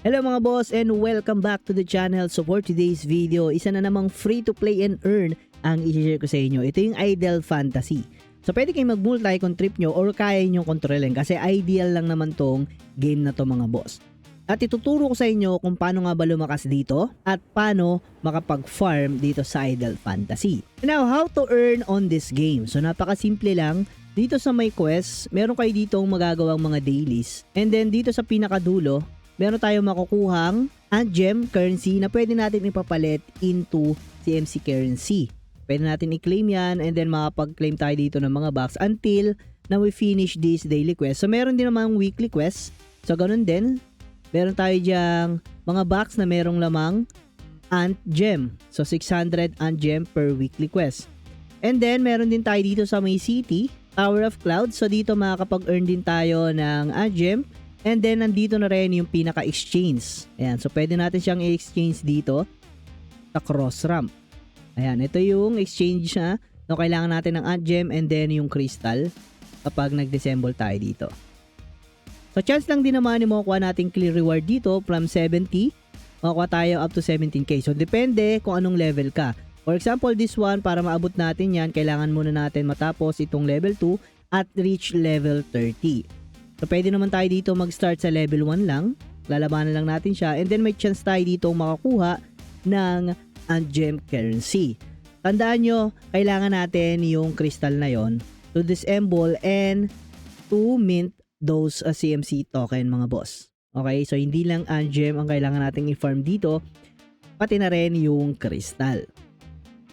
Hello mga boss and welcome back to the channel. So for today's video, isa na namang free to play and earn ang i-share ko sa inyo. Ito yung Idle Fantasy. So pwede kayong mag-multi kung trip nyo or kaya nyo kontrolin kasi ideal lang naman tong game na to mga boss. At ituturo ko sa inyo kung paano nga ba lumakas dito at paano makapag-farm dito sa Idle Fantasy. Now, how to earn on this game? So napakasimple lang. Dito sa may quest, meron kayo ditong magagawang mga dailies. And then dito sa pinakadulo, meron tayong makukuhang gem currency na pwede natin ipapalit into CMC currency. Pwede natin i-claim yan and then makapag-claim tayo dito ng mga box until na we finish this daily quest. So meron din naman weekly quest. So ganun din. Meron tayo diyang mga box na merong lamang ant gem. So 600 ant gem per weekly quest. And then meron din tayo dito sa may city, Tower of Clouds. So dito makakapag-earn din tayo ng ant gem. And then, nandito na rin yung pinaka-exchange. Ayan, so pwede natin siyang i-exchange dito sa cross ramp. Ayan, ito yung exchange na no, kailangan natin ng ant gem and then yung crystal kapag nag-disassemble tayo dito. So, chance lang din naman yung makukuha natin clear reward dito from 70. Makukuha tayo up to 17k. So, depende kung anong level ka. For example, this one, para maabot natin yan, kailangan muna natin matapos itong level 2 at reach level 30. So, pwede naman tayo dito mag-start sa level 1 lang. Lalabanan lang natin siya. And then, may chance tayo dito makakuha ng ant gem currency. Tandaan nyo, kailangan natin yung crystal na yon to disassemble and to mint those CMC token mga boss. Okay? So, hindi lang ant gem ang kailangan natin i-farm dito. Pati na rin yung crystal.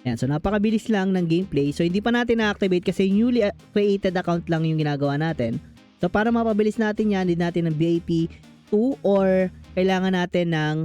Yan. So, napakabilis lang ng gameplay. So, hindi pa natin na-activate kasi newly created account lang yung ginagawa natin. So, para mapabilis natin yan, need natin ng VIP 2 or kailangan natin ng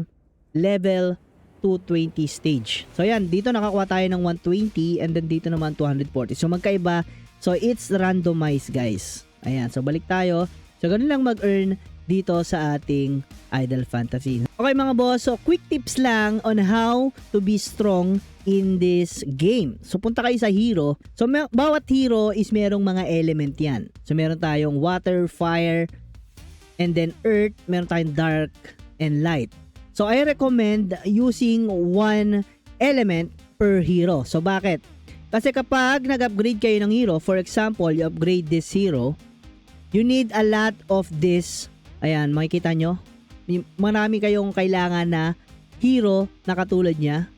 level 220 stage. So, yan. Dito nakakuha tayo ng 120 and then dito naman 240. So, magkaiba. So, it's randomized, guys. Ayan. So, balik tayo. So, ganun lang mag-earn dito sa ating Idle Fantasy. Okay, mga boss. So, quick tips lang on how to be strong in this game. So, punta kayo sa hero. So, bawat hero is merong mga element yan. So, meron tayong water, fire, and then earth. Meron tayong dark and light. So, I recommend using one element per hero. So, bakit? Kasi kapag nag-upgrade kayo ng hero, for example, you upgrade this hero, you need a lot of this. Ayan, makikita nyo. Marami kayong kailangan na hero na katulad niya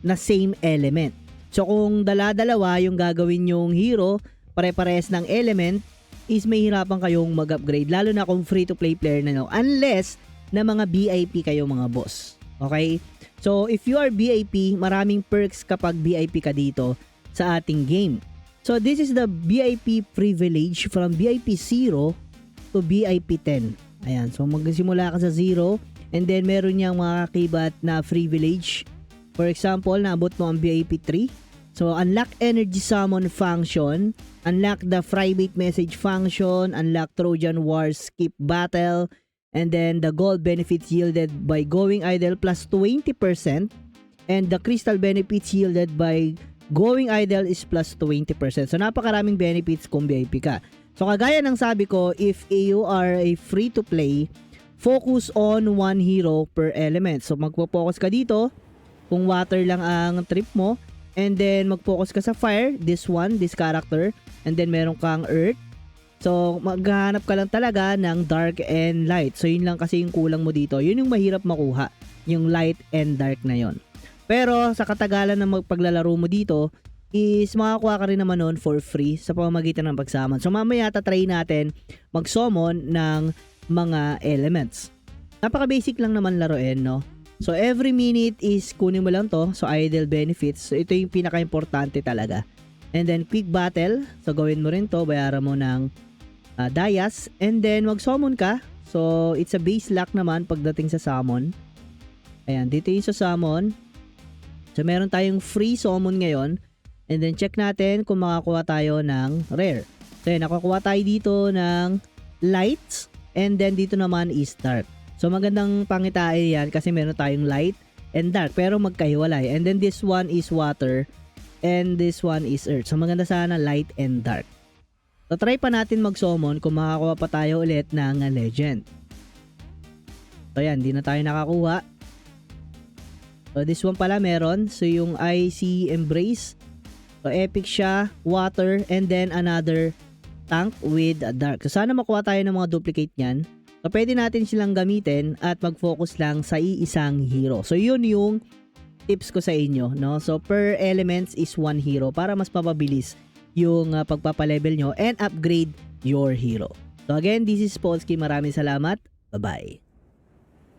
na same element. So kung dala-dalawa yung gagawin yung hero, pare-pares ng element, is may hirapan kayong mag-upgrade. Lalo na kung free-to-play player na nyo. Unless na mga VIP kayo mga boss. Okay? So if you are VIP, maraming perks kapag VIP ka dito sa ating game. So this is the VIP privilege from VIP 0 to VIP 10. Ayan. So magsimula ka sa 0 and then meron niyang mga kibat na privilege. For example, naabot mo ang VIP 3. So, unlock energy summon function, unlock the private message function, unlock Trojan War skip battle, and then the gold benefits yielded by going idle plus 20%, and the crystal benefits yielded by going idle is plus 20%. So, napakaraming benefits kung VIP ka. So, kagaya ng sabi ko, if you are a free-to-play, focus on one hero per element. So, magpo-focus ka dito kung water lang ang trip mo, and then mag-focus ka sa fire, this character, and then meron kang earth. So, maghahanap ka lang talaga ng dark and light. So, yun lang kasi yung kulang mo dito. Yun yung mahirap makuha, yung light and dark na yon. Pero, sa katagalan ng paglalaro mo dito, is makakuha ka rin naman nun for free sa pamamagitan ng pagsummon. So, mamaya tatry natin mag-summon ng mga elements. Napaka-basic lang naman laruin, no? So, every minute is kunin mo lang to. So, idle benefits. So, ito yung pinaka-importante talaga. And then, quick battle. So, gawin mo rin to. Bayaran mo ng dayas. And then, mag-summon ka. So, it's a base luck naman pagdating sa summon. Ayan, dito yung sa summon. So, meron tayong free summon ngayon. And then, check natin kung makakuha tayo ng rare. So, ayan, nakakuha tayo dito ng lights. And then, dito naman is dark. So, magandang pangitain yan kasi meron tayong light and dark pero magkahiwalay. And then this one is water and this one is earth. So, maganda sana light and dark. So, try pa natin mag-summon kung makakuha pa tayo ulit ng legend. So yan, di na tayo nakakuha. So this one pala meron. So yung IC Embrace. So epic siya, water, and then another tank with a dark. So sana makuha tayo ng mga duplicate niyan. So pwede natin silang gamitin at mag-focus lang sa iisang hero. So yun yung tips ko sa inyo, no? So per elements is 1 hero para mas mapabilis yung pagpapalevel nyo and upgrade your hero. So again, this is Polsky. Maraming salamat. Bye-bye.